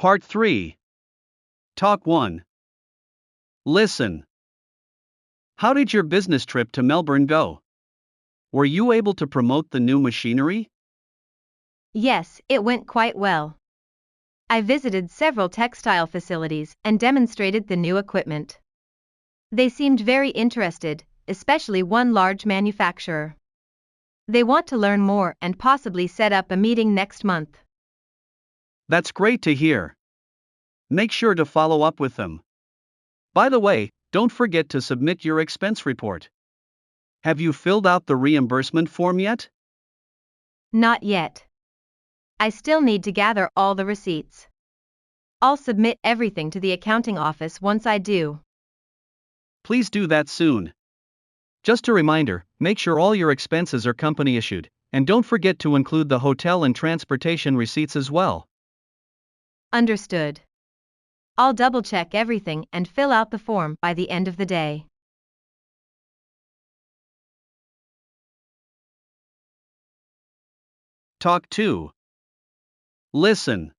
Part 3. Talk 1. Listen. How did your business trip to Melbourne go? Were you able to promote the new machinery? Yes, it went quite well. I visited several textile facilities and demonstrated the new equipment. They seemed very interested, especially one large manufacturer. They want to learn more and possibly set up a meeting next month. That's great to hear. Make sure to follow up with them. By the way, don't forget to submit your expense report. Have you filled out the reimbursement form yet? Not yet. I still need to gather all the receipts. I'll submit everything to the accounting office once I do. Please do that soon. Just a reminder, make sure all your expenses are company issued, and don't forget to include the hotel and transportation receipts as well. Understood. I'll double-check everything and fill out the form by the end of the day. Talk 2. Listen.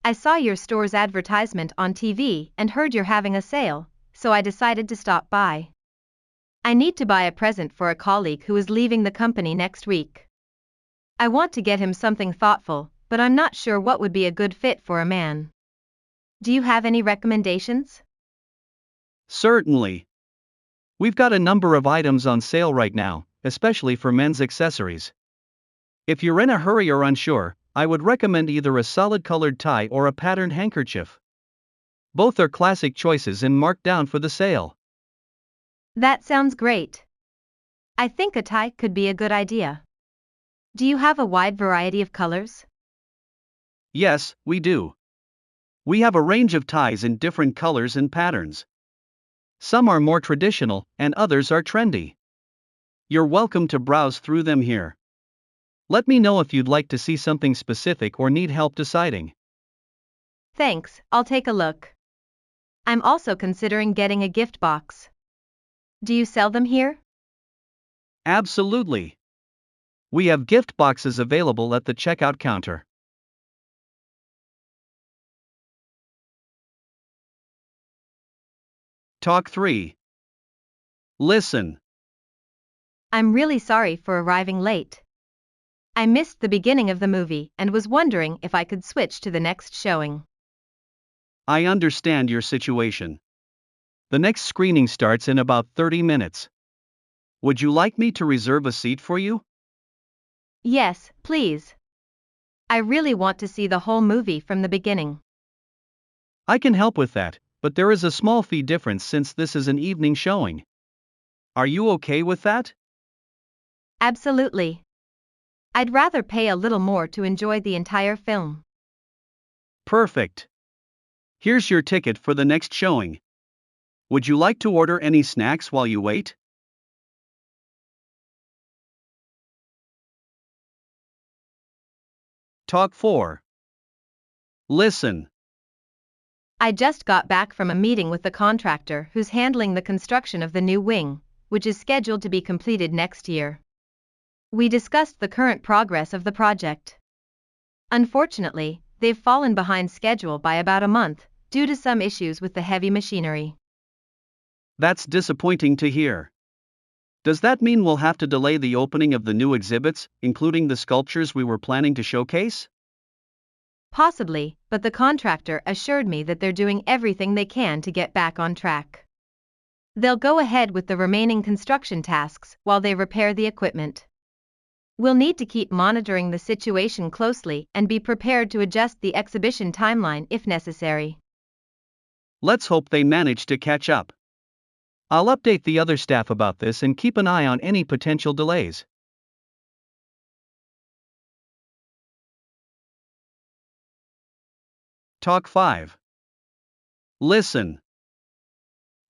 I saw your store's advertisement on TV and heard you're having a sale, so I decided to stop by. I need to buy a present for a colleague who is leaving the company next week. I want to get him something thoughtful, but I'm not sure what would be a good fit for a man. Do you have any recommendations? Certainly. We've got a number of items on sale right now, especially for men's accessories. If you're in a hurry or unsure, I would recommend either a solid colored tie or a patterned handkerchief. Both are classic choices and marked down for the sale. That sounds great. I think a tie could be a good idea. Do you have a wide variety of colors? Yes, we do. We have a range of ties in different colors and patterns. Some are more traditional, and others are trendy. You're welcome to browse through them here. Let me know if you'd like to see something specific or need help deciding. Thanks, I'll take a look. I'm also considering getting a gift box. Do you sell them here? Absolutely. We have gift boxes available at the checkout counter. Talk 3. Listen. I'm really sorry for arriving late. I missed the beginning of the movie and was wondering if I could switch to the next showing. I understand your situation. The next screening starts in about 30 minutes. Would you like me to reserve a seat for you? Yes, please. I really want to see the whole movie from the beginning. I can help with that, but there is a small fee difference since this is an evening showing. Are you okay with that? Absolutely. I'd rather pay a little more to enjoy the entire film. Perfect. Here's your ticket for the next showing. Would you like to order any snacks while you wait? Talk 4. Listen. I just got back from a meeting with the contractor who's handling the construction of the new wing, which is scheduled to be completed next year. We discussed the current progress of the project. Unfortunately, they've fallen behind schedule by about a month, due to some issues with the heavy machinery. That's disappointing to hear. Does that mean we'll have to delay the opening of the new exhibits, including the sculptures we were planning to showcase? Possibly, but the contractor assured me that they're doing everything they can to get back on track. They'll go ahead with the remaining construction tasks while they repair the equipment. We'll need to keep monitoring the situation closely and be prepared to adjust the exhibition timeline if necessary. Let's hope they manage to catch up. I'll update the other staff about this and keep an eye on any potential delays. Talk 5. Listen.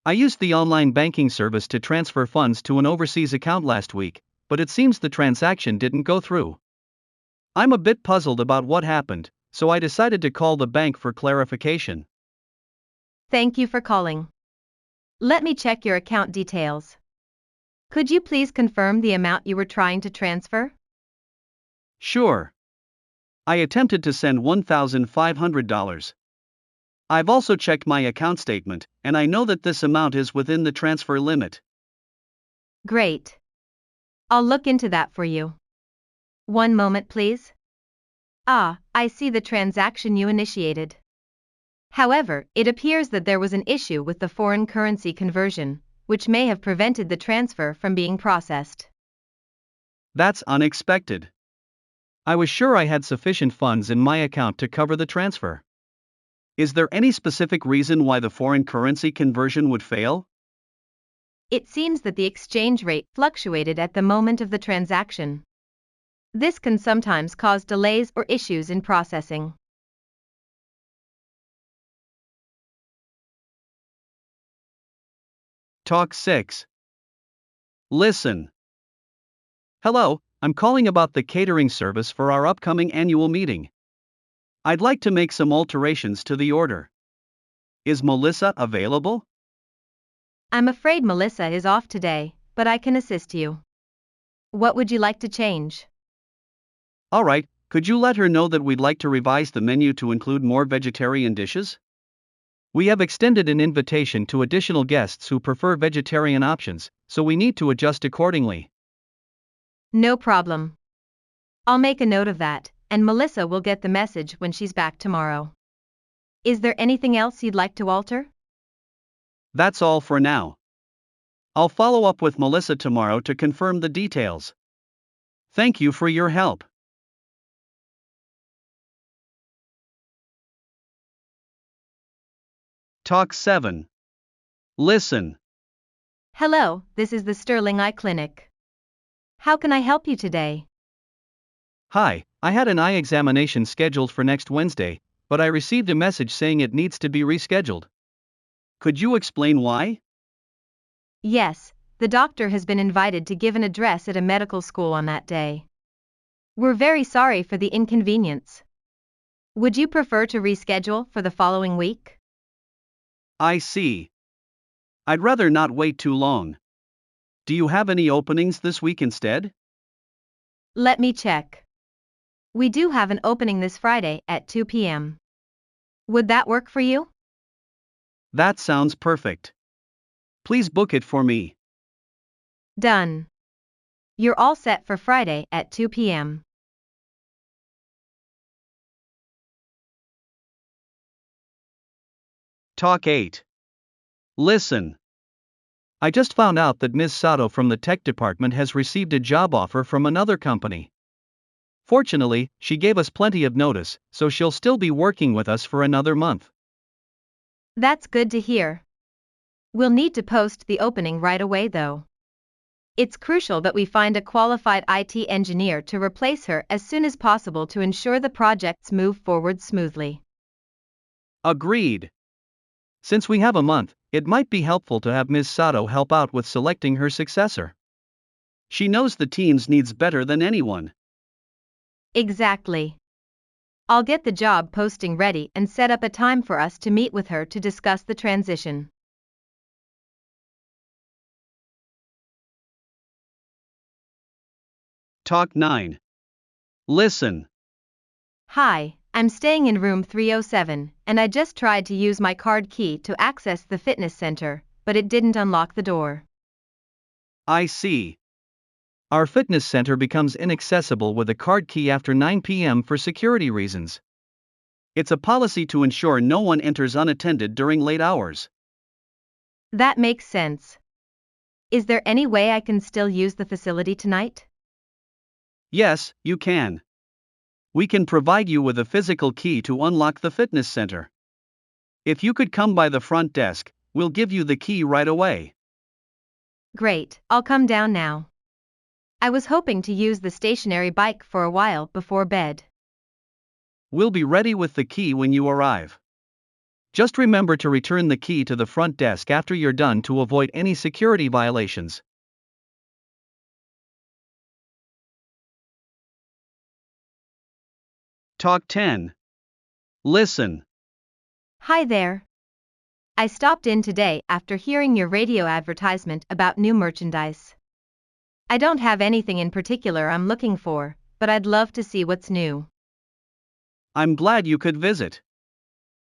I used the online banking service to transfer funds to an overseas account last week, but it seems the transaction didn't go through. I'm a bit puzzled about what happened, so I decided to call the bank for clarification. Thank you for calling. Let me check your account details. Could you please confirm the amount you were trying to transfer? Sure. I attempted to send $1,500. I've also checked my account statement, and I know that this amount is within the transfer limit. Great. I'll look into that for you. One moment, please. Ah, I see the transaction you initiated. However, it appears that there was an issue with the foreign currency conversion, which may have prevented the transfer from being processed. That's unexpected. I was sure I had sufficient funds in my account to cover the transfer. Is there any specific reason why the foreign currency conversion would fail? It seems that the exchange rate fluctuated at the moment of the transaction. This can sometimes cause delays or issues in processing. Talk 6. Listen. Hello, I'm calling about the catering service for our upcoming annual meeting. I'd like to make some alterations to the order. Is Melissa available? I'm afraid Melissa is off today, but I can assist you. What would you like to change? Alright, could you let her know that we'd like to revise the menu to include more vegetarian dishes? We have extended an invitation to additional guests who prefer vegetarian options, so we need to adjust accordingly. No problem. I'll make a note of that, and Melissa will get the message when she's back tomorrow. Is there anything else you'd like to alter? That's all for now. I'll follow up with Melissa tomorrow to confirm the details. Thank you for your help. Talk 7. Listen. Hello, this is the Sterling Eye Clinic. How can I help you today? Hi, I had an eye examination scheduled for next Wednesday, but I received a message saying it needs to be rescheduled. Could you explain why? Yes, the doctor has been invited to give an address at a medical school on that day. We're very sorry for the inconvenience. Would you prefer to reschedule for the following week? I see. I'd rather not wait too long. Do you have any openings this week instead? Let me check. We do have an opening this Friday at 2 p.m. Would that work for you? That sounds perfect. Please book it for me. Done. You're all set for Friday at 2 p.m. Talk 8. Listen. I just found out that Ms. Sato from the tech department has received a job offer from another company. Fortunately, she gave us plenty of notice, so she'll still be working with us for another month. That's good to hear. We'll need to post the opening right away though. It's crucial that we find a qualified IT engineer to replace her as soon as possible to ensure the projects move forward smoothly. Agreed. Since we have a month, it might be helpful to have Ms. Sato help out with selecting her successor. She knows the team's needs better than anyone. Exactly. I'll get the job posting ready and set up a time for us to meet with her to discuss the transition. Talk 9. Listen. Hi, I'm staying in room 307, and I just tried to use my card key to access the fitness center, but it didn't unlock the door. I see. Our fitness center becomes inaccessible with a card key after 9 p.m. for security reasons. It's a policy to ensure no one enters unattended during late hours. That makes sense. Is there any way I can still use the facility tonight? Yes, you can. We can provide you with a physical key to unlock the fitness center. If you could come by the front desk, we'll give you the key right away. Great, I'll come down now. I was hoping to use the stationary bike for a while before bed. We'll be ready with the key when you arrive. Just remember to return the key to the front desk after you're done to avoid any security violations. Talk 10. Listen. Hi there. I stopped in today after hearing your radio advertisement about new merchandise. I don't have anything in particular I'm looking for, but I'd love to see what's new. I'm glad you could visit.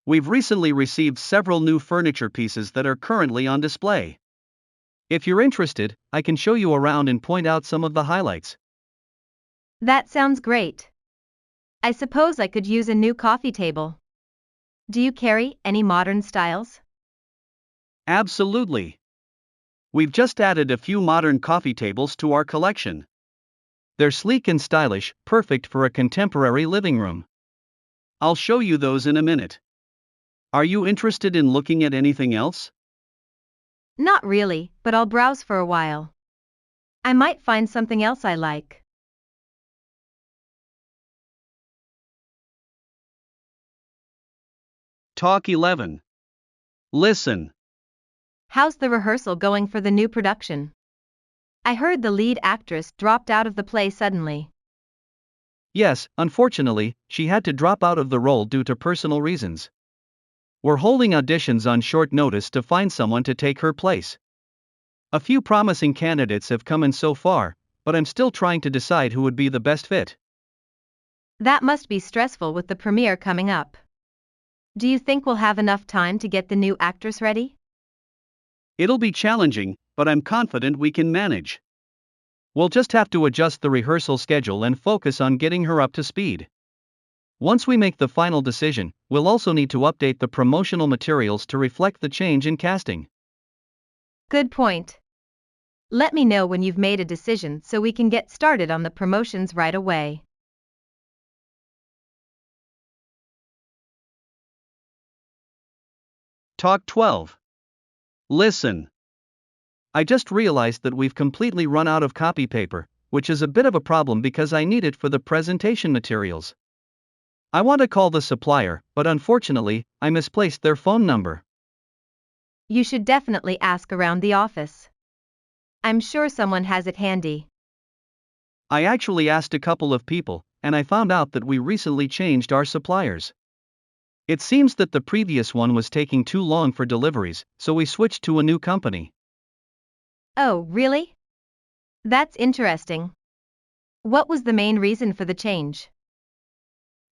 We've recently received several new furniture pieces that are currently on display. If you're interested, I can show you around and point out some of the highlights. That sounds great. I suppose I could use a new coffee table. Do you carry any modern styles? Absolutely. We've just added a few modern coffee tables to our collection. They're sleek and stylish, perfect for a contemporary living room. I'll show you those in a minute. Are you interested in looking at anything else? Not really, but I'll browse for a while. I might find something else I like. Talk 11. Listen. How's the rehearsal going for the new production? I heard the lead actress dropped out of the play suddenly. Yes, unfortunately, she had to drop out of the role due to personal reasons. We're holding auditions on short notice to find someone to take her place. A few promising candidates have come in so far, but I'm still trying to decide who would be the best fit. That must be stressful with the premiere coming up. Do you think we'll have enough time to get the new actress ready? It'll be challenging, but I'm confident we can manage. We'll just have to adjust the rehearsal schedule and focus on getting her up to speed. Once we make the final decision, we'll also need to update the promotional materials to reflect the change in casting. Good point. Let me know when you've made a decision so we can get started on the promotions right away. Talk 12. Listen. I just realized that we've completely run out of copy paper, which is a bit of a problem because I need it for the presentation materials. I want to call the supplier, but unfortunately, I misplaced their phone number. You should definitely ask around the office. I'm sure someone has it handy. I actually asked a couple of people, and I found out that we recently changed our suppliers. It seems that the previous one was taking too long for deliveries, so we switched to a new company. Oh, really? That's interesting. What was the main reason for the change?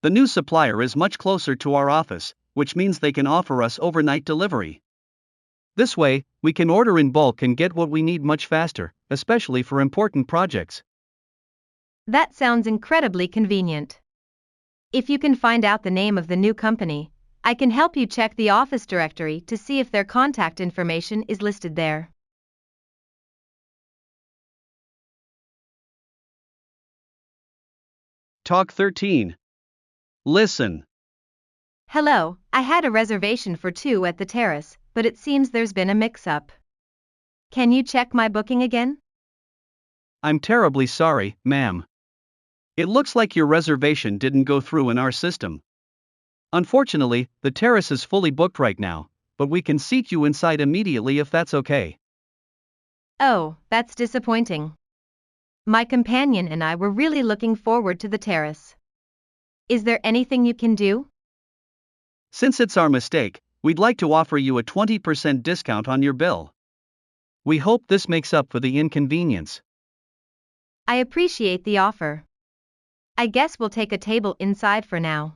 The new supplier is much closer to our office, which means they can offer us overnight delivery. This way, we can order in bulk and get what we need much faster, especially for important projects. That sounds incredibly convenient. If you can find out the name of the new company, I can help you check the office directory to see if their contact information is listed there. Talk 13. Listen. Hello, I had a reservation for 2 at the terrace, but it seems there's been a mix-up. Can you check my booking again? I'm terribly sorry, ma'am. It looks like your reservation didn't go through in our system. Unfortunately, the terrace is fully booked right now, but we can seat you inside immediately if that's okay. Oh, that's disappointing. My companion and I were really looking forward to the terrace. Is there anything you can do? Since it's our mistake, we'd like to offer you a 20% discount on your bill. We hope this makes up for the inconvenience. I appreciate the offer. I guess we'll take a table inside for now.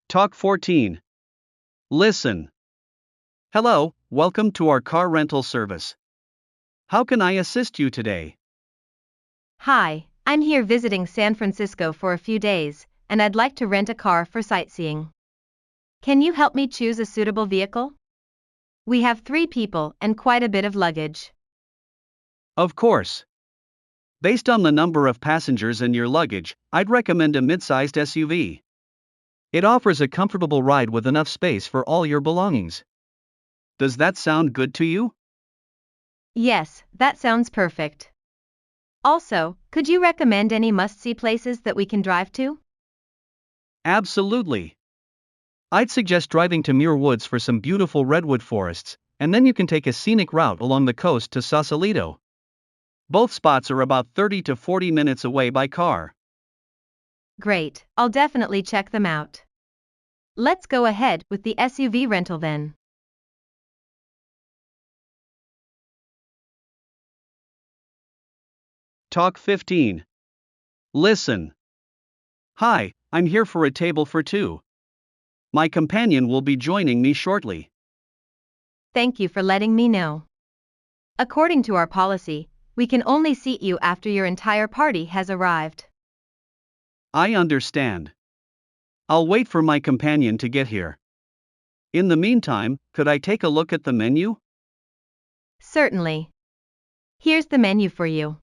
Talk 14. Listen. Hello, welcome to our car rental service. How can I assist you today? Hi, I'm here visiting San Francisco for a few days, and I'd like to rent a car for sightseeing. Can you help me choose a suitable vehicle? We have 3 people and quite a bit of luggage. Of course. Based on the number of passengers and your luggage, I'd recommend a mid-sized SUV. It offers a comfortable ride with enough space for all your belongings. Does that sound good to you? Yes, that sounds perfect. Also, could you recommend any must-see places that we can drive to? Absolutely. I'd suggest driving to Muir Woods for some beautiful redwood forests, and then you can take a scenic route along the coast to Sausalito. Both spots are about 30 to 40 minutes away by car. Great, I'll definitely check them out. Let's go ahead with the SUV rental then. Talk 15. Listen. Hi, I'm here for a table for two. My companion will be joining me shortly. Thank you for letting me know. According to our policy, we can only seat you after your entire party has arrived. I understand. I'll wait for my companion to get here. In the meantime, could I take a look at the menu? Certainly. Here's the menu for you.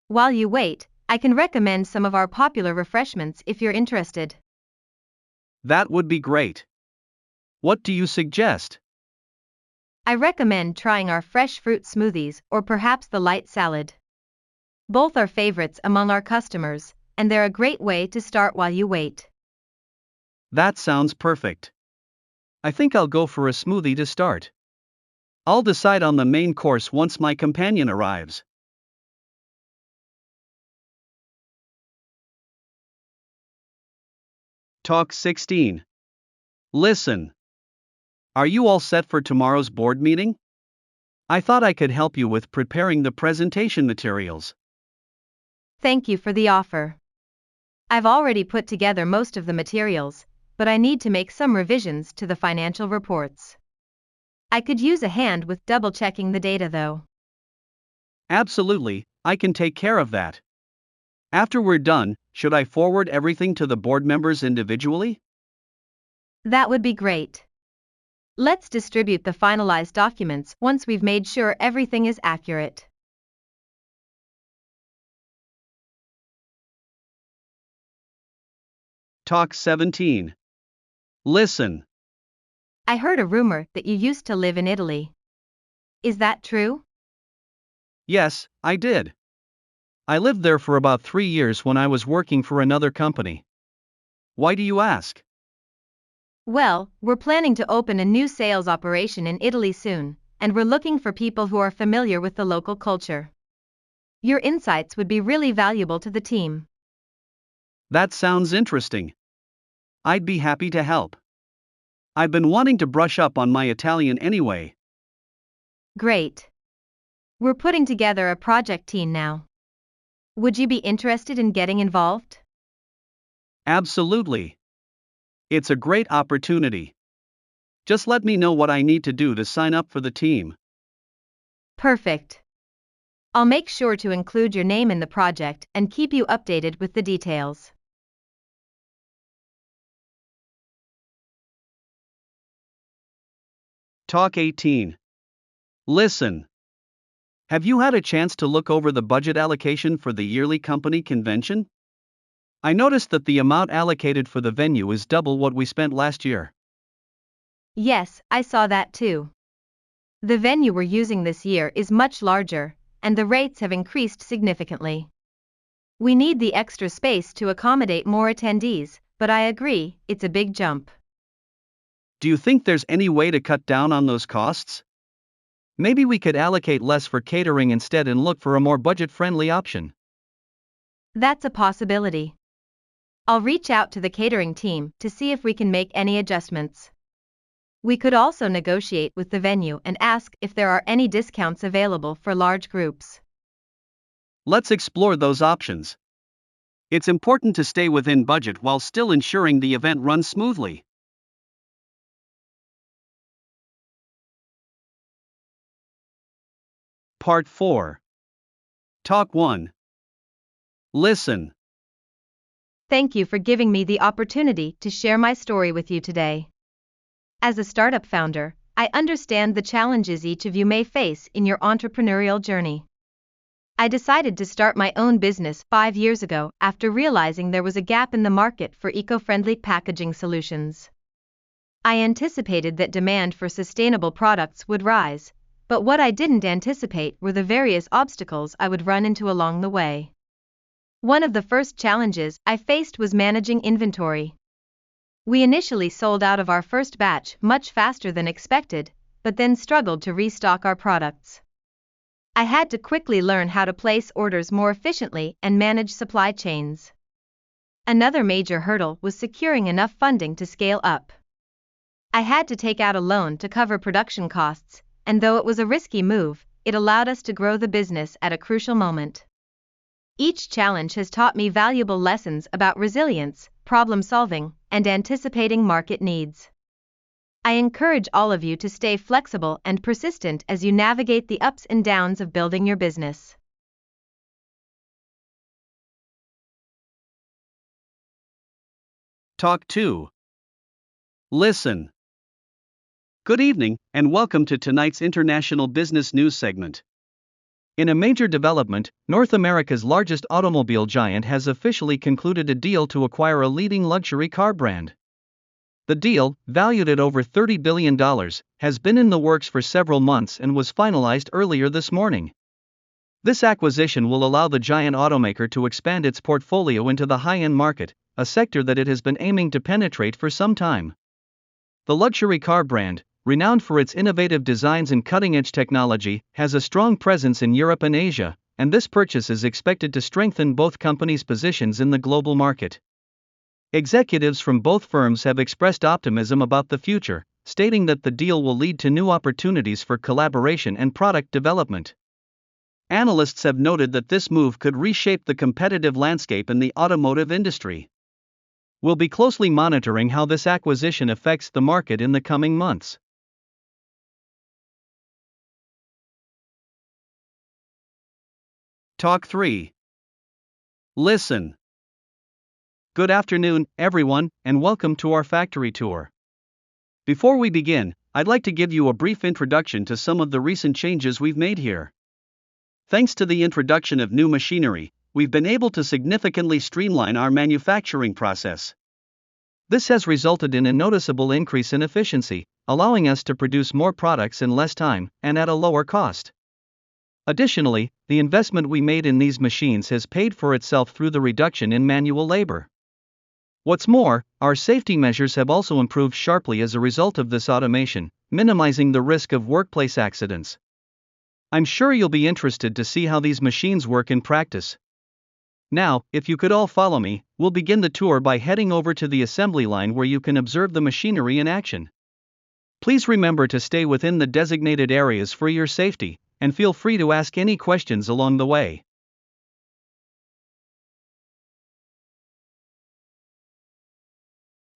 While you wait, I can recommend some of our popular refreshments if you're interested. That would be great. What do you suggest? I recommend trying our fresh fruit smoothies or perhaps the light salad. Both are favorites among our customers, and they're a great way to start while you wait. That sounds perfect. I think I'll go for a smoothie to start. I'll decide on the main course once my companion arrives. Talk 16. Listen. Are you all set for tomorrow's board meeting? I thought I could help you with preparing the presentation materials. Thank you for the offer. I've already put together most of the materials, but I need to make some revisions to the financial reports. I could use a hand with double-checking the data though. Absolutely, I can take care of that. After we're done, should I forward everything to the board members individually? That would be great. Let's distribute the finalized documents once we've made sure everything is accurate. Talk 17. Listen. I heard a rumor that you used to live in Italy. Is that true? Yes, I did. I lived there for about 3 years when I was working for another company. Why do you ask? Well, we're planning to open a new sales operation in Italy soon, and we're looking for people who are familiar with the local culture. Your insights would be really valuable to the team. That sounds interesting. I'd be happy to help. I've been wanting to brush up on my Italian anyway. Great. We're putting together a project team now. Would you be interested in getting involved? Absolutely. It's a great opportunity. Just let me know what I need to do to sign up for the team. Perfect. I'll make sure to include your name in the project and keep you updated with the details. Talk 18. Listen. Have you had a chance to look over the budget allocation for the yearly company convention? I noticed that the amount allocated for the venue is double what we spent last year. Yes, I saw that too. The venue we're using this year is much larger, and the rates have increased significantly. We need the extra space to accommodate more attendees, but I agree, it's a big jump. Do you think there's any way to cut down on those costs? Maybe we could allocate less for catering instead and look for a more budget-friendly option. That's a possibility. I'll reach out to the catering team to see if we can make any adjustments. We could also negotiate with the venue and ask if there are any discounts available for large groups. Let's explore those options. It's important to stay within budget while still ensuring the event runs smoothly. Part 4. Talk 1. Listen. Thank you for giving me the opportunity to share my story with you today. As a startup founder, I understand the challenges each of you may face in your entrepreneurial journey. I decided to start my own business 5 years ago after realizing there was a gap in the market for eco-friendly packaging solutions. I anticipated that demand for sustainable products would rise, but what I didn't anticipate were the various obstacles I would run into along the way. One of the first challenges I faced was managing inventory. We initially sold out of our first batch much faster than expected, but then struggled to restock our products. I had to quickly learn how to place orders more efficiently and manage supply chains. Another major hurdle was securing enough funding to scale up. I had to take out a loan to cover production costs, and though it was a risky move, it allowed us to grow the business at a crucial moment. Each challenge has taught me valuable lessons about resilience, problem solving, and anticipating market needs. I encourage all of you to stay flexible and persistent as you navigate the ups and downs of building your business. Talk 2. Listen. Good evening, and welcome to tonight's International Business News segment. In a major development, North America's largest automobile giant has officially concluded a deal to acquire a leading luxury car brand. The deal, valued at over $30 billion, has been in the works for several months and was finalized earlier this morning. This acquisition will allow the giant automaker to expand its portfolio into the high-end market, a sector that it has been aiming to penetrate for some time. The luxury car brand, renowned for its innovative designs and cutting-edge technology, has a strong presence in Europe and Asia, and this purchase is expected to strengthen both companies' positions in the global market. Executives from both firms have expressed optimism about the future, stating that the deal will lead to new opportunities for collaboration and product development. Analysts have noted that this move could reshape the competitive landscape in the automotive industry. We'll be closely monitoring how this acquisition affects the market in the coming months. Talk 3. Listen. Good afternoon, everyone, and welcome to our factory tour. Before we begin, I'd like to give you a brief introduction to some of the recent changes we've made here. Thanks to the introduction of new machinery, we've been able to significantly streamline our manufacturing process. This has resulted in a noticeable increase in efficiency, allowing us to produce more products in less time and at a lower cost. Additionally, the investment we made in these machines has paid for itself through the reduction in manual labor. What's more, our safety measures have also improved sharply as a result of this automation, minimizing the risk of workplace accidents. I'm sure you'll be interested to see how these machines work in practice. Now, if you could all follow me, we'll begin the tour by heading over to the assembly line where you can observe the machinery in action. Please remember to stay within the designated areas for your safety, and feel free to ask any questions along the way.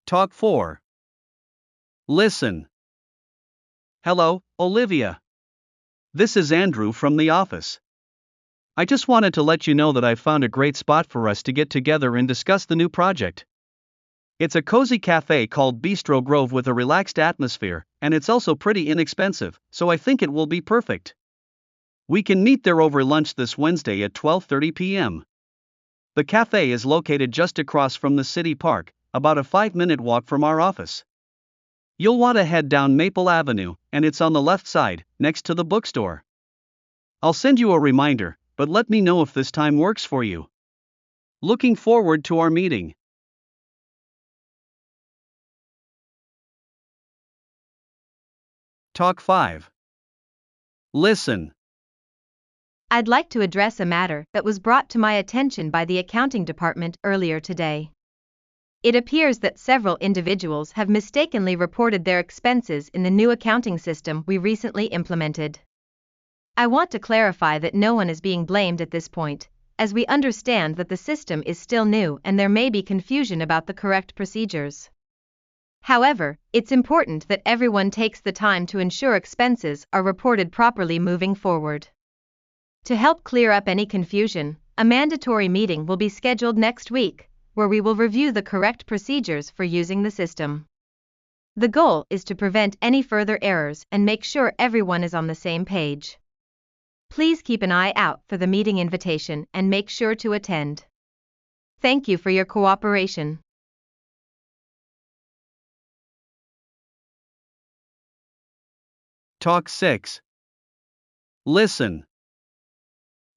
Talk 4. Listen. Hello, Olivia. This is Andrew from the office. I just wanted to let you know that I've found a great spot for us to get together and discuss the new project. It's a cozy cafe called Bistro Grove with a relaxed atmosphere, and it's also pretty inexpensive, so I think it will be perfect. We can meet there over lunch this Wednesday at 12:30 p.m. The cafe is located just across from the city park, about a 5-minute walk from our office. You'll want to head down Maple Avenue, and it's on the left side, next to the bookstore. I'll send you a reminder, but let me know if this time works for you. Looking forward to our meeting. Talk 5. Listen. I'd like to address a matter that was brought to my attention by the accounting department earlier today. It appears that several individuals have mistakenly reported their expenses in the new accounting system we recently implemented. I want to clarify that no one is being blamed at this point, as we understand that the system is still new and there may be confusion about the correct procedures. However, it's important that everyone takes the time to ensure expenses are reported properly moving forward. To help clear up any confusion, a mandatory meeting will be scheduled next week, where we will review the correct procedures for using the system. The goal is to prevent any further errors and make sure everyone is on the same page. Please keep an eye out for the meeting invitation and make sure to attend. Thank you for your cooperation. Talk 6. Listen.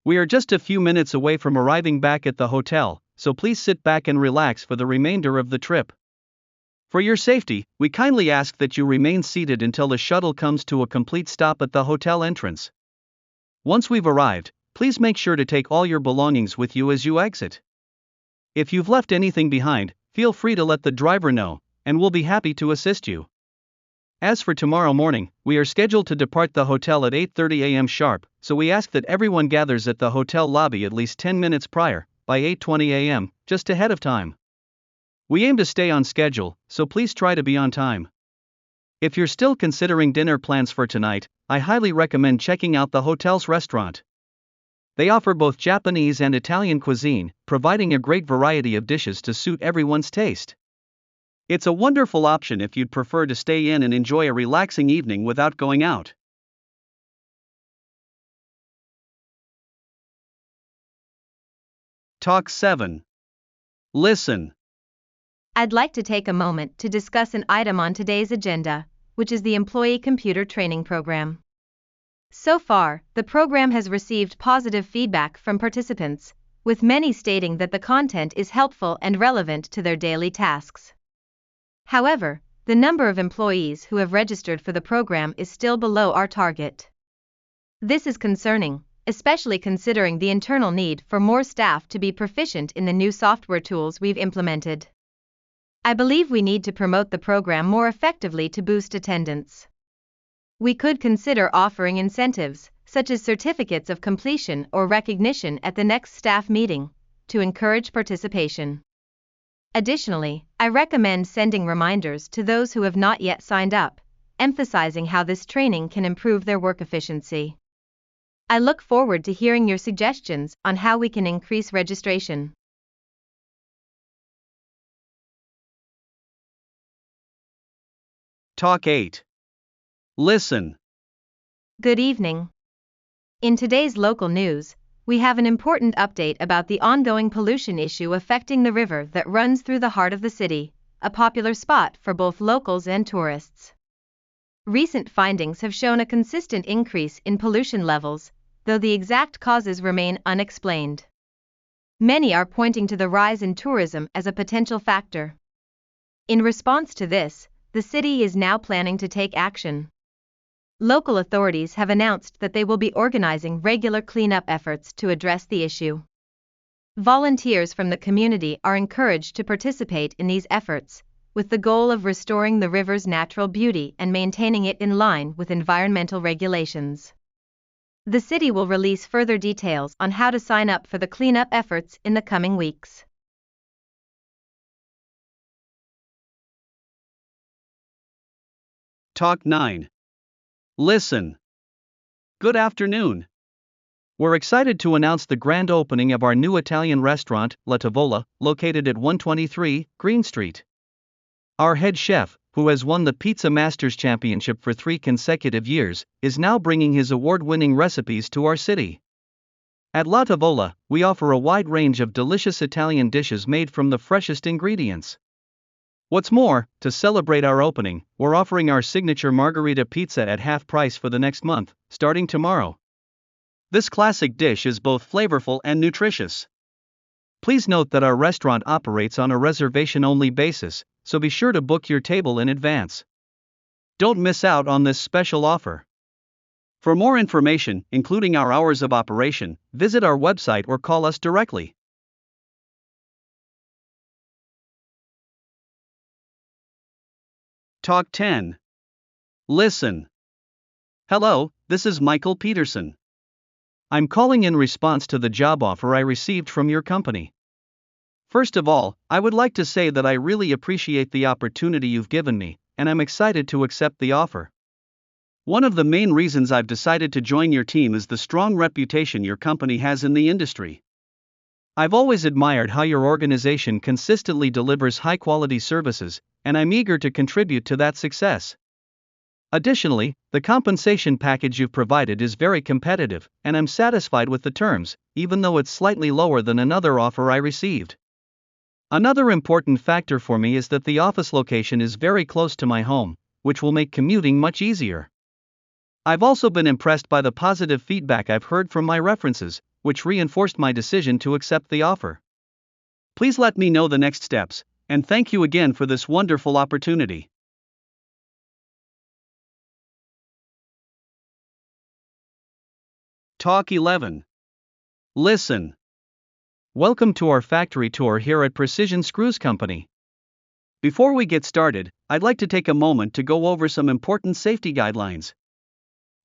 We are just a few minutes away from arriving back at the hotel, so please sit back and relax for the remainder of the trip. For your safety, we kindly ask that you remain seated until the shuttle comes to a complete stop at the hotel entrance. Once we've arrived, please make sure to take all your belongings with you as you exit. If you've left anything behind, feel free to let the driver know, and we'll be happy to assist you. As for tomorrow morning, we are scheduled to depart the hotel at 8:30 a.m. sharp, so we ask that everyone gathers at the hotel lobby at least 10 minutes prior, by 8:20 a.m., just ahead of time. We aim to stay on schedule, so please try to be on time. If you're still considering dinner plans for tonight, I highly recommend checking out the hotel's restaurant. They offer both Japanese and Italian cuisine, providing a great variety of dishes to suit everyone's taste. It's a wonderful option if you'd prefer to stay in and enjoy a relaxing evening without going out. Talk 7. Listen. I'd like to take a moment to discuss an item on today's agenda, which is the Employee Computer Training Program. So far, the program has received positive feedback from participants, with many stating that the content is helpful and relevant to their daily tasks. However, the number of employees who have registered for the program is still below our target. This is concerning, especially considering the internal need for more staff to be proficient in the new software tools we've implemented. I believe we need to promote the program more effectively to boost attendance. We could consider offering incentives, such as certificates of completion or recognition at the next staff meeting, to encourage participation. Additionally, I recommend sending reminders to those who have not yet signed up, emphasizing how this training can improve their work efficiency. I look forward to hearing your suggestions on how we can increase registration. Talk 8. Listen. Good evening. In today's local news, we have an important update about the ongoing pollution issue affecting the river that runs through the heart of the city, a popular spot for both locals and tourists. Recent findings have shown a consistent increase in pollution levels, though the exact causes remain unexplained. Many are pointing to the rise in tourism as a potential factor. In response to this, the city is now planning to take action. Local authorities have announced that they will be organizing regular cleanup efforts to address the issue. Volunteers from the community are encouraged to participate in these efforts, with the goal of restoring the river's natural beauty and maintaining it in line with environmental regulations. The city will release further details on how to sign up for the cleanup efforts in the coming weeks. Talk 9. Listen. Good afternoon. We're excited to announce the grand opening of our new Italian restaurant, La Tavola, located at 123 Green Street. Our head chef, who has won the Pizza Masters Championship for 3 consecutive years, is now bringing his award-winning recipes to our city. At La Tavola, we offer a wide range of delicious Italian dishes made from the freshest ingredients. What's more, to celebrate our opening, we're offering our signature margherita pizza at half price for the next month, starting tomorrow. This classic dish is both flavorful and nutritious. Please note that our restaurant operates on a reservation-only basis, so be sure to book your table in advance. Don't miss out on this special offer. For more information, including our hours of operation, visit our website or call us directly. Talk 10. Listen. Hello, this is Michael Peterson. I'm calling in response to the job offer I received from your company. First of all, I would like to say that I really appreciate the opportunity you've given me, and I'm excited to accept the offer. One of the main reasons I've decided to join your team is the strong reputation your company has in the industry. I've always admired how your organization consistently delivers high-quality services, and I'm eager to contribute to that success. Additionally, the compensation package you've provided is very competitive, and I'm satisfied with the terms, even though it's slightly lower than another offer I received. Another important factor for me is that the office location is very close to my home, which will make commuting much easier. I've also been impressed by the positive feedback I've heard from my references, which reinforced my decision to accept the offer. Please let me know the next steps, and thank you again for this wonderful opportunity. Talk 11. Listen. Welcome to our factory tour here at Precision Screws Company. Before we get started, I'd like to take a moment to go over some important safety guidelines.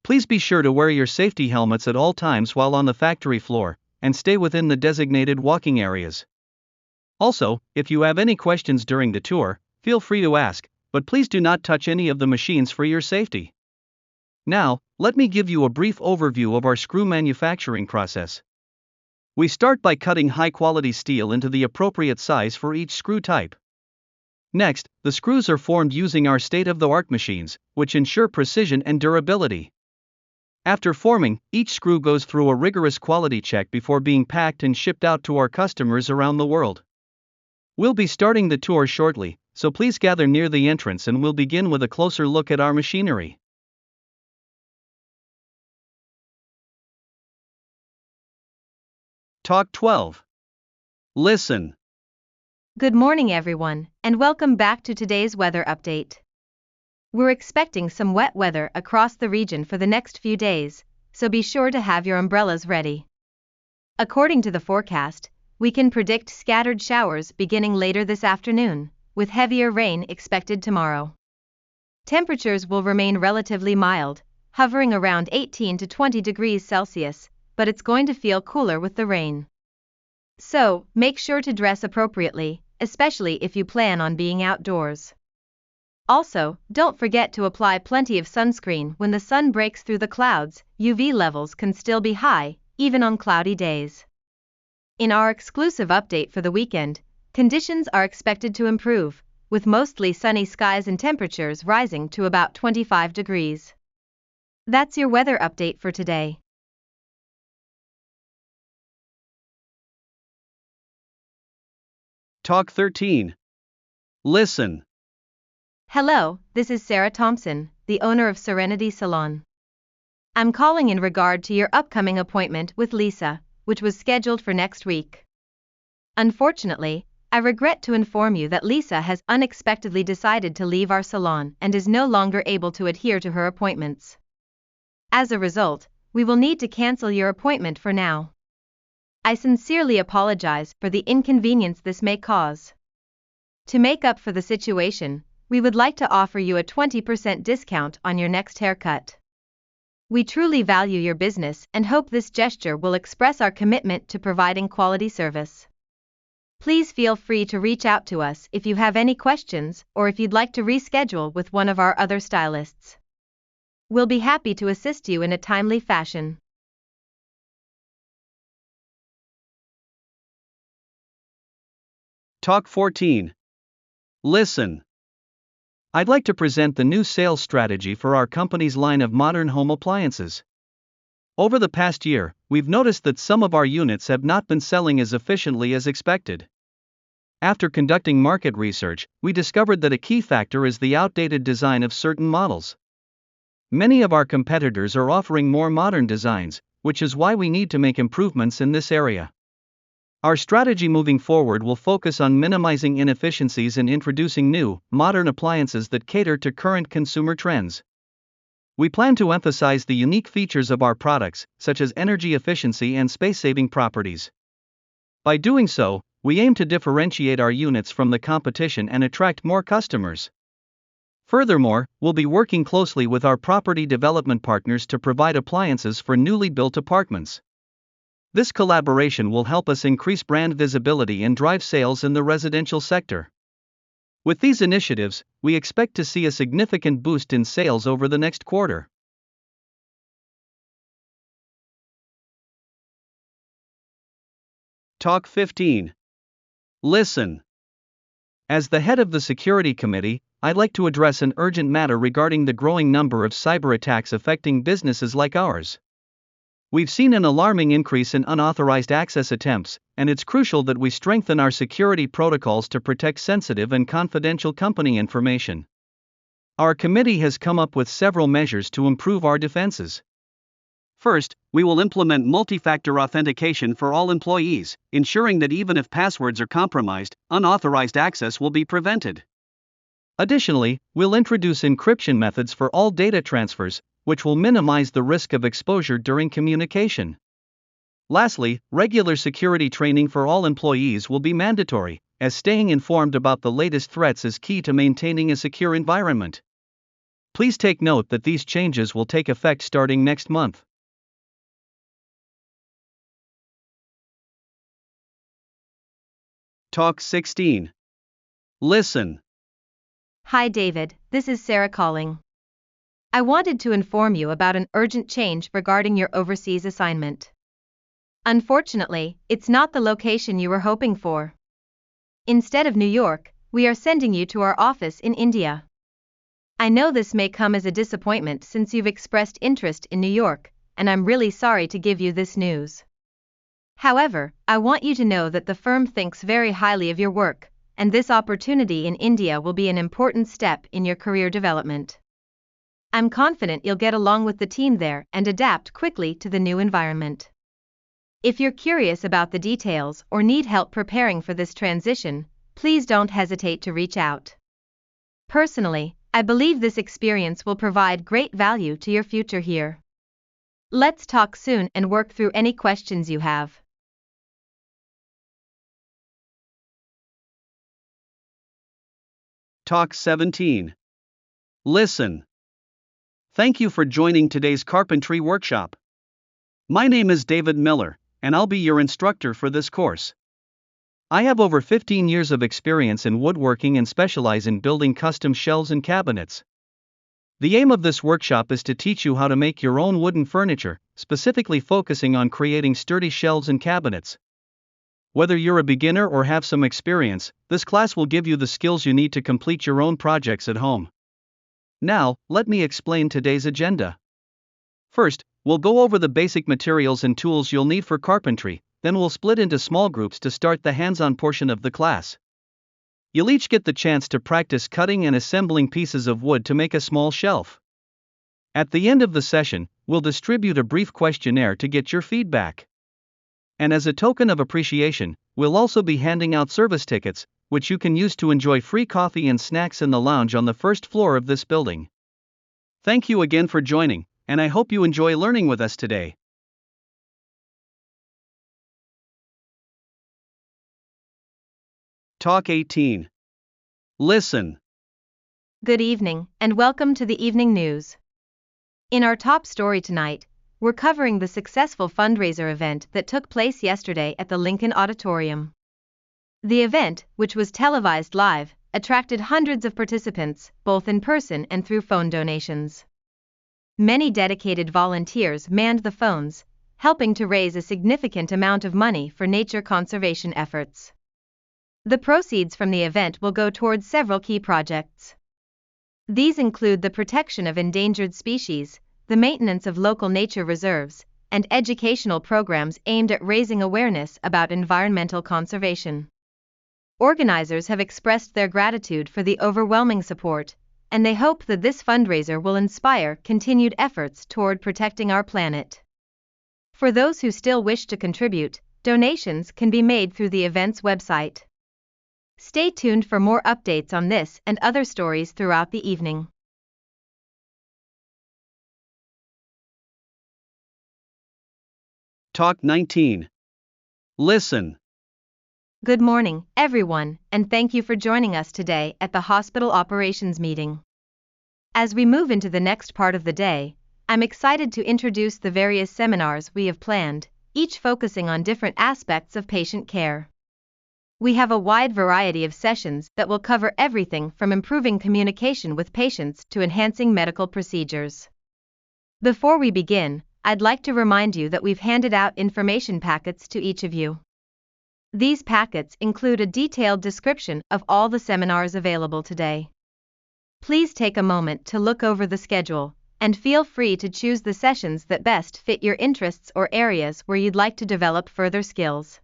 Please be sure to wear your safety helmets at all times while on the factory floor, and stay within the designated walking areas. Also, if you have any questions during the tour, feel free to ask, but please do not touch any of the machines for your safety. Now, let me give you a brief overview of our screw manufacturing process. We start by cutting high-quality steel into the appropriate size for each screw type. Next, the screws are formed using our state-of-the-art machines, which ensure precision and durability. After forming, each screw goes through a rigorous quality check before being packed and shipped out to our customers around the world. We'll be starting the tour shortly, so please gather near the entrance and we'll begin with a closer look at our machinery. Talk 12. Listen. Good morning, everyone, and welcome back to today's weather update. We're expecting some wet weather across the region for the next few days, so be sure to have your umbrellas ready. According to the forecast, we can predict scattered showers beginning later this afternoon, with heavier rain expected tomorrow. Temperatures will remain relatively mild, hovering around 18 to 20 degrees Celsius, but it's going to feel cooler with the rain. So, make sure to dress appropriately, especially if you plan on being outdoors. Also, don't forget to apply plenty of sunscreen when the sun breaks through the clouds. UV levels can still be high, even on cloudy days. In our exclusive update for the weekend, conditions are expected to improve, with mostly sunny skies and temperatures rising to about 25 degrees. That's your weather update for today. Talk 13. Listen. Hello, this is Sarah Thompson, the owner of Serenity Salon. I'm calling in regard to your upcoming appointment with Lisa, which was scheduled for next week. Unfortunately, I regret to inform you that Lisa has unexpectedly decided to leave our salon and is no longer able to adhere to her appointments. As a result, we will need to cancel your appointment for now. I sincerely apologize for the inconvenience this may cause. To make up for the situation, we would like to offer you a 20% discount on your next haircut. We truly value your business and hope this gesture will express our commitment to providing quality service. Please feel free to reach out to us if you have any questions or if you'd like to reschedule with one of our other stylists. We'll be happy to assist you in a timely fashion. Talk 14. Listen. I'd like to present the new sales strategy for our company's line of modern home appliances. Over the past year, we've noticed that some of our units have not been selling as efficiently as expected. After conducting market research, we discovered that a key factor is the outdated design of certain models. Many of our competitors are offering more modern designs, which is why we need to make improvements in this area. Our strategy moving forward will focus on minimizing inefficiencies and introducing new, modern appliances that cater to current consumer trends. We plan to emphasize the unique features of our products, such as energy efficiency and space-saving properties. By doing so, we aim to differentiate our units from the competition and attract more customers. Furthermore, we'll be working closely with our property development partners to provide appliances for newly built apartments. This collaboration will help us increase brand visibility and drive sales in the residential sector. With these initiatives, we expect to see a significant boost in sales over the next quarter. Talk 15. Listen. As the head of the Security Committee, I'd like to address an urgent matter regarding the growing number of cyber attacks affecting businesses like ours. We've seen an alarming increase in unauthorized access attempts, and it's crucial that we strengthen our security protocols to protect sensitive and confidential company information. Our committee has come up with several measures to improve our defenses. First, we will implement multi-factor authentication for all employees, ensuring that even if passwords are compromised, unauthorized access will be prevented. Additionally, we'll introduce encryption methods for all data transfers, which will minimize the risk of exposure during communication. Lastly, regular security training for all employees will be mandatory, as staying informed about the latest threats is key to maintaining a secure environment. Please take note that these changes will take effect starting next month. Talk 16. Listen. Hi David, this is Sarah calling. I wanted to inform you about an urgent change regarding your overseas assignment. Unfortunately, it's not the location you were hoping for. Instead of New York, we are sending you to our office in India. I know this may come as a disappointment since you've expressed interest in New York, and I'm really sorry to give you this news. However, I want you to know that the firm thinks very highly of your work, and this opportunity in India will be an important step in your career development. I'm confident you'll get along with the team there and adapt quickly to the new environment. If you're curious about the details or need help preparing for this transition, please don't hesitate to reach out. Personally, I believe this experience will provide great value to your future here. Let's talk soon and work through any questions you have. Talk 17. Listen. Thank you for joining today's carpentry workshop. My name is David Miller, and I'll be your instructor for this course. I have over 15 years of experience in woodworking and specialize in building custom shelves and cabinets. The aim of this workshop is to teach you how to make your own wooden furniture, specifically focusing on creating sturdy shelves and cabinets. Whether you're a beginner or have some experience, this class will give you the skills you need to complete your own projects at home. Now, let me explain today's agenda. First, we'll go over the basic materials and tools you'll need for carpentry, then we'll split into small groups to start the hands-on portion of the class. You'll each get the chance to practice cutting and assembling pieces of wood to make a small shelf. At the end of the session, we'll distribute a brief questionnaire to get your feedback. And as a token of appreciation, we'll also be handing out service tickets, which you can use to enjoy free coffee and snacks in the lounge on the first floor of this building. Thank you again for joining, and I hope you enjoy learning with us today. Talk 18. Listen. Good evening, and welcome to the evening news. In our top story tonight, we're covering the successful fundraiser event that took place yesterday at the Lincoln Auditorium. The event, which was televised live, attracted hundreds of participants, both in person and through phone donations. Many dedicated volunteers manned the phones, helping to raise a significant amount of money for nature conservation efforts. The proceeds from the event will go towards several key projects. These include the protection of endangered species, the maintenance of local nature reserves, and educational programs aimed at raising awareness about environmental conservation. Organizers have expressed their gratitude for the overwhelming support, and they hope that this fundraiser will inspire continued efforts toward protecting our planet. For those who still wish to contribute, donations can be made through the event's website. Stay tuned for more updates on this and other stories throughout the evening. Talk 19. Listen. Good morning, everyone, and thank you for joining us today at the hospital operations meeting. As we move into the next part of the day, I'm excited to introduce the various seminars we have planned, each focusing on different aspects of patient care. We have a wide variety of sessions that will cover everything from improving communication with patients to enhancing medical procedures. Before we begin, I'd like to remind you that we've handed out information packets to each of you. These packets include a detailed description of all the seminars available today. Please take a moment to look over the schedule, and feel free to choose the sessions that best fit your interests or areas where you'd like to develop further skills.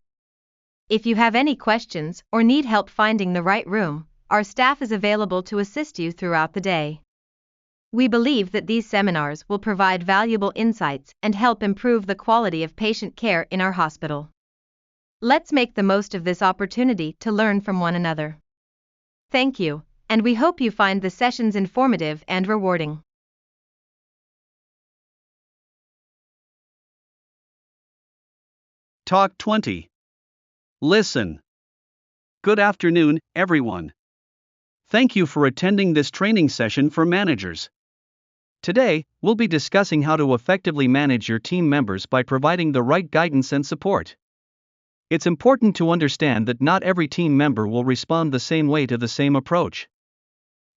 If you have any questions or need help finding the right room, our staff is available to assist you throughout the day. We believe that these seminars will provide valuable insights and help improve the quality of patient care in our hospital. Let's make the most of this opportunity to learn from one another. Thank you, and we hope you find the sessions informative and rewarding. Talk 20. Listen. Good afternoon, everyone. Thank you for attending this training session for managers. Today, we'll be discussing how to effectively manage your team members by providing the right guidance and support. It's important to understand that not every team member will respond the same way to the same approach.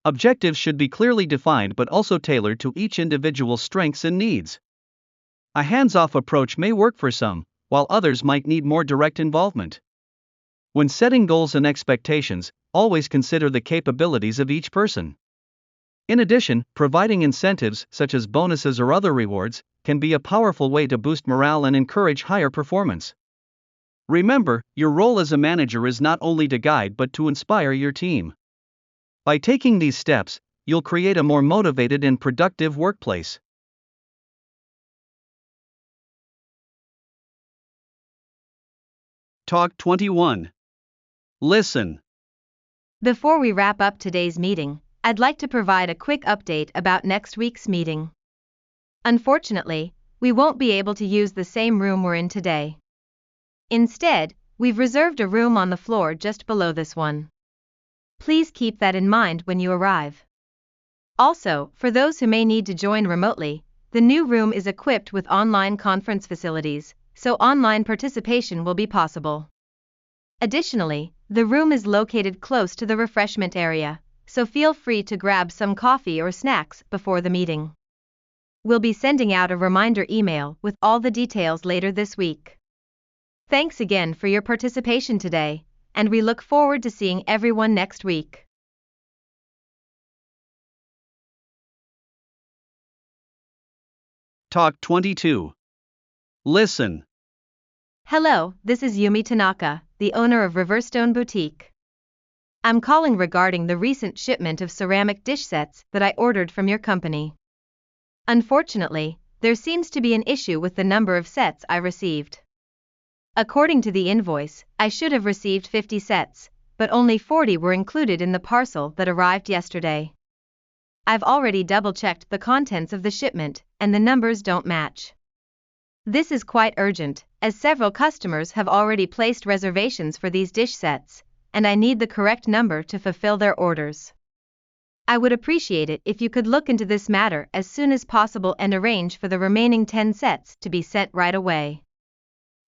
Objectives should be clearly defined but also tailored to each individual's strengths and needs. A hands-off approach may work for some, while others might need more direct involvement. When setting goals and expectations, always consider the capabilities of each person. In addition, providing incentives such as bonuses or other rewards can be a powerful way to boost morale and encourage higher performance. Remember, your role as a manager is not only to guide but to inspire your team. By taking these steps, you'll create a more motivated and productive workplace. Talk 21. Listen. Before we wrap up today's meeting, I'd like to provide a quick update about next week's meeting. Unfortunately, we won't be able to use the same room we're in today. Instead, we've reserved a room on the floor just below this one. Please keep that in mind when you arrive. Also, for those who may need to join remotely, the new room is equipped with online conference facilities, so online participation will be possible. Additionally, the room is located close to the refreshment area, so feel free to grab some coffee or snacks before the meeting. We'll be sending out a reminder email with all the details later this week. Thanks again for your participation today, and we look forward to seeing everyone next week. Talk 22. Listen. Hello, this is Yumi Tanaka, the owner of Riverstone Boutique. I'm calling regarding the recent shipment of ceramic dish sets that I ordered from your company. Unfortunately, there seems to be an issue with the number of sets I received. According to the invoice, I should have received 50 sets, but only 40 were included in the parcel that arrived yesterday. I've already double-checked the contents of the shipment, and the numbers don't match. This is quite urgent, as several customers have already placed reservations for these dish sets, and I need the correct number to fulfill their orders. I would appreciate it if you could look into this matter as soon as possible and arrange for the remaining 10 sets to be sent right away.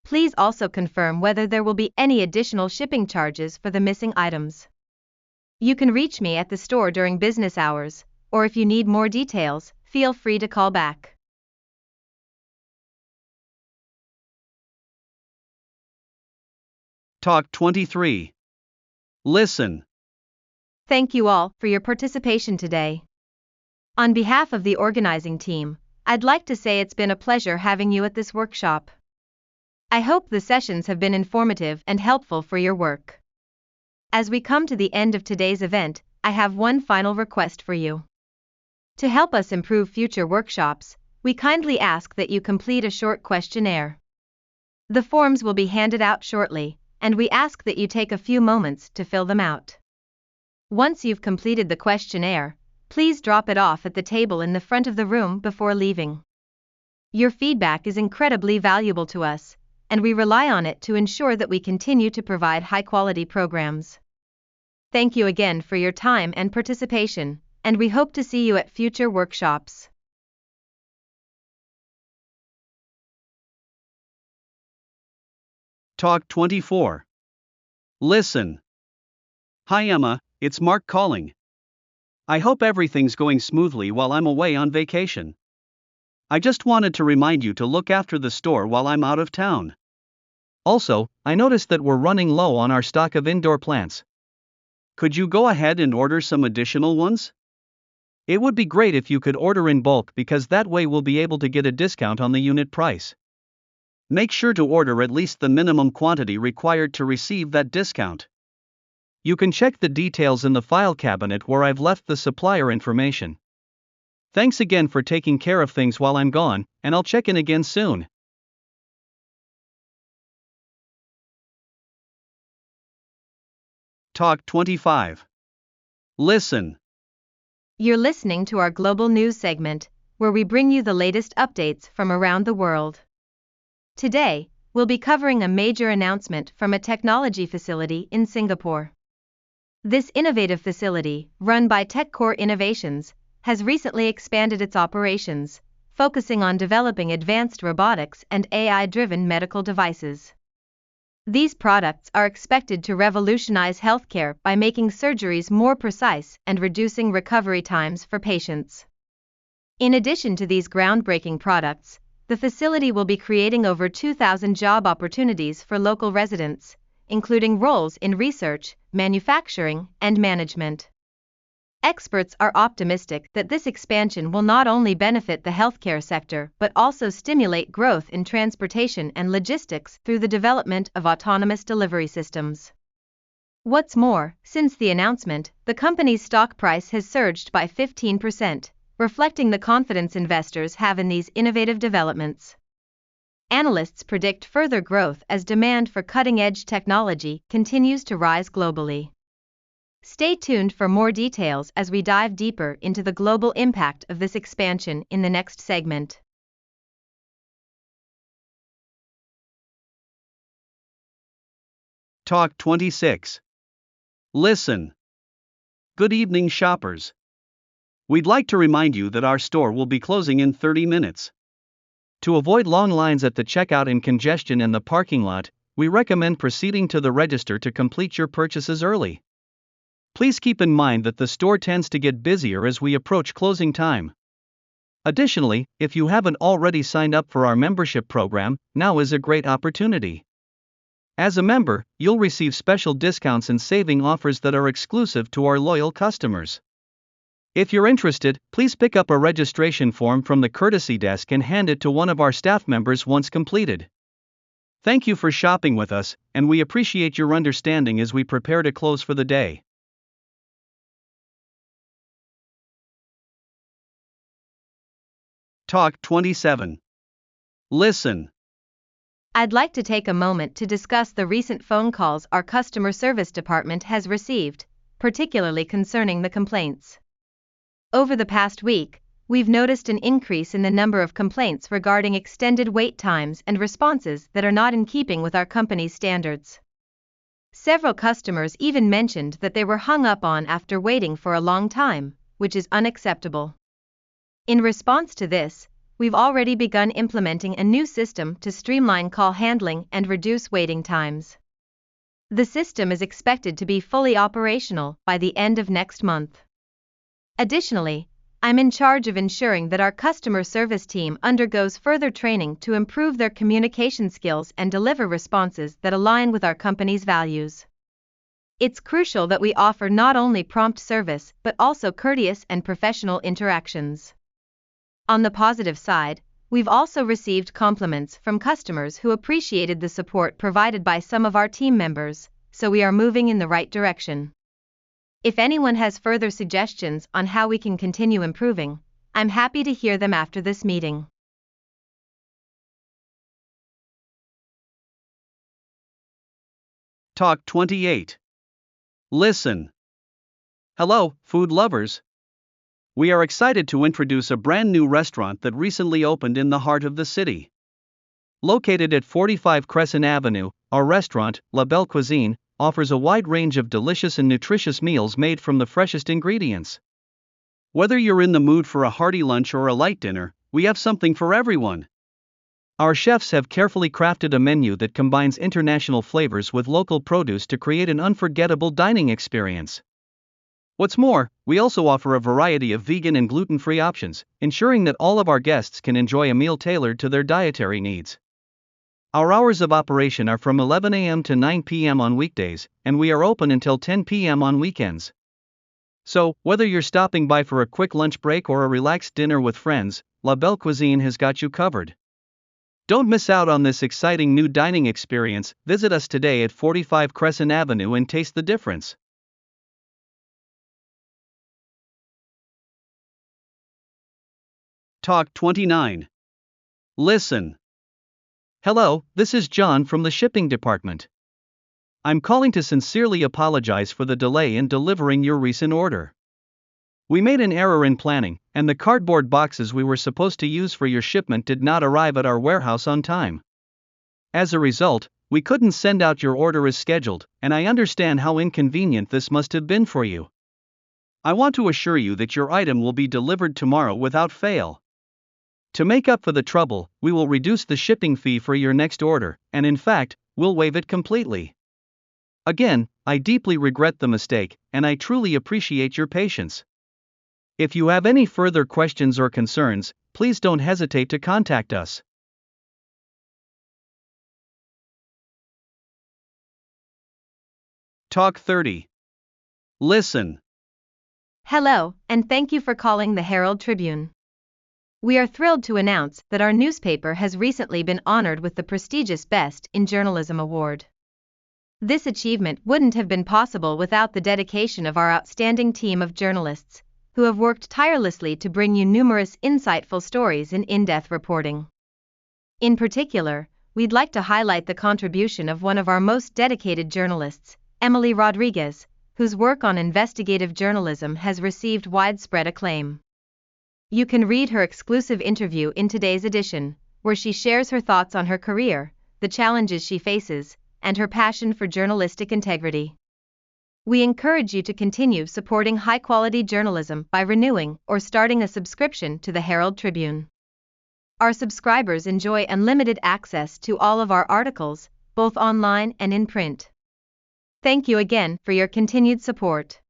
Please also confirm whether there will be any additional shipping charges for the missing items. You can reach me at the store during business hours, or if you need more details, feel free to call back. Talk 23. Listen. Thank you all for your participation today. On behalf of the organizing team, I'd like to say it's been a pleasure having you at this workshop. I hope the sessions have been informative and helpful for your work. As we come to the end of today's event, I have one final request for you. To help us improve future workshops, we kindly ask that you complete a short questionnaire. The forms will be handed out shortly, and we ask that you take a few moments to fill them out. Once you've completed the questionnaire, please drop it off at the table in the front of the room before leaving. Your feedback is incredibly valuable to us, and we rely on it to ensure that we continue to provide high-quality programs. Thank you again for your time and participation, and we hope to see you at future workshops. Talk 24. Listen. Hi Emma, it's Mark calling. I hope everything's going smoothly while I'm away on vacation. I just wanted to remind you to look after the store while I'm out of town. Also, I noticed that we're running low on our stock of indoor plants. Could you go ahead and order some additional ones? It would be great if you could order in bulk because that way we'll be able to get a discount on the unit price. Make sure to order at least the minimum quantity required to receive that discount. You can check the details in the file cabinet where I've left the supplier information. Thanks again for taking care of things while I'm gone, and I'll check in again soon. Talk 25. Listen. You're listening to our global news segment, where we bring you the latest updates from around the world. Today, we'll be covering a major announcement from a technology facility in Singapore. This innovative facility, run by TechCore Innovations, has recently expanded its operations, focusing on developing advanced robotics and AI-driven medical devices. These products are expected to revolutionize healthcare by making surgeries more precise and reducing recovery times for patients. In addition to these groundbreaking products, the facility will be creating over 2,000 job opportunities for local residents, including roles in research, manufacturing, and management. Experts are optimistic that this expansion will not only benefit the healthcare sector but also stimulate growth in transportation and logistics through the development of autonomous delivery systems. What's more, since the announcement, the company's stock price has surged by 15%, reflecting the confidence investors have in these innovative developments. Analysts predict further growth as demand for cutting-edge technology continues to rise globally. Stay tuned for more details as we dive deeper into the global impact of this expansion in the next segment. Talk 26. Listen. Good evening, shoppers. We'd like to remind you that our store will be closing in 30 minutes. To avoid long lines at the checkout and congestion in the parking lot, we recommend proceeding to the register to complete your purchases early. Please keep in mind that the store tends to get busier as we approach closing time. Additionally, if you haven't already signed up for our membership program, now is a great opportunity. As a member, you'll receive special discounts and saving offers that are exclusive to our loyal customers. If you're interested, please pick up a registration form from the courtesy desk and hand it to one of our staff members once completed. Thank you for shopping with us, and we appreciate your understanding as we prepare to close for the day. Talk 27. Listen. I'd like to take a moment to discuss the recent phone calls our customer service department has received, particularly concerning the complaints. Over the past week, we've noticed an increase in the number of complaints regarding extended wait times and responses that are not in keeping with our company's standards. Several customers even mentioned that they were hung up on after waiting for a long time, which is unacceptable. In response to this, we've already begun implementing a new system to streamline call handling and reduce waiting times. The system is expected to be fully operational by the end of next month. Additionally, I'm in charge of ensuring that our customer service team undergoes further training to improve their communication skills and deliver responses that align with our company's values. It's crucial that we offer not only prompt service but also courteous and professional interactions. On the positive side, we've also received compliments from customers who appreciated the support provided by some of our team members, so we are moving in the right direction. If anyone has further suggestions on how we can continue improving, I'm happy to hear them after this meeting. Talk 28. Listen. Hello, food lovers. We are excited to introduce a brand new restaurant that recently opened in the heart of the city. Located at 45 Crescent Avenue, our restaurant, La Belle Cuisine, offers a wide range of delicious and nutritious meals made from the freshest ingredients. Whether you're in the mood for a hearty lunch or a light dinner, we have something for everyone. Our chefs have carefully crafted a menu that combines international flavors with local produce to create an unforgettable dining experience. What's more, we also offer a variety of vegan and gluten-free options, ensuring that all of our guests can enjoy a meal tailored to their dietary needs. Our hours of operation are from 11 a.m. to 9 p.m. on weekdays, and we are open until 10 p.m. on weekends. So, whether you're stopping by for a quick lunch break or a relaxed dinner with friends, La Belle Cuisine has got you covered. Don't miss out on this exciting new dining experience. Visit us today at 45 Crescent Avenue and taste the difference. Talk 29. Listen. Hello, this is John from the shipping department. I'm calling to sincerely apologize for the delay in delivering your recent order. We made an error in planning, and the cardboard boxes we were supposed to use for your shipment did not arrive at our warehouse on time. As a result, we couldn't send out your order as scheduled, and I understand how inconvenient this must have been for you. I want to assure you that your item will be delivered tomorrow without fail. To make up for the trouble, we will reduce the shipping fee for your next order, and in fact, we'll waive it completely. Again, I deeply regret the mistake, and I truly appreciate your patience. If you have any further questions or concerns, please don't hesitate to contact us. Talk 30. Listen. Hello, and thank you for calling the Herald Tribune. We are thrilled to announce that our newspaper has recently been honored with the prestigious Best in Journalism Award. This achievement wouldn't have been possible without the dedication of our outstanding team of journalists, who have worked tirelessly to bring you numerous insightful stories and in-depth reporting. In particular, we'd like to highlight the contribution of one of our most dedicated journalists, Emily Rodriguez, whose work on investigative journalism has received widespread acclaim. You can read her exclusive interview in today's edition, where she shares her thoughts on her career, the challenges she faces, and her passion for journalistic integrity. We encourage you to continue supporting high-quality journalism by renewing or starting a subscription to the Herald Tribune. Our subscribers enjoy unlimited access to all of our articles, both online and in print. Thank you again for your continued support.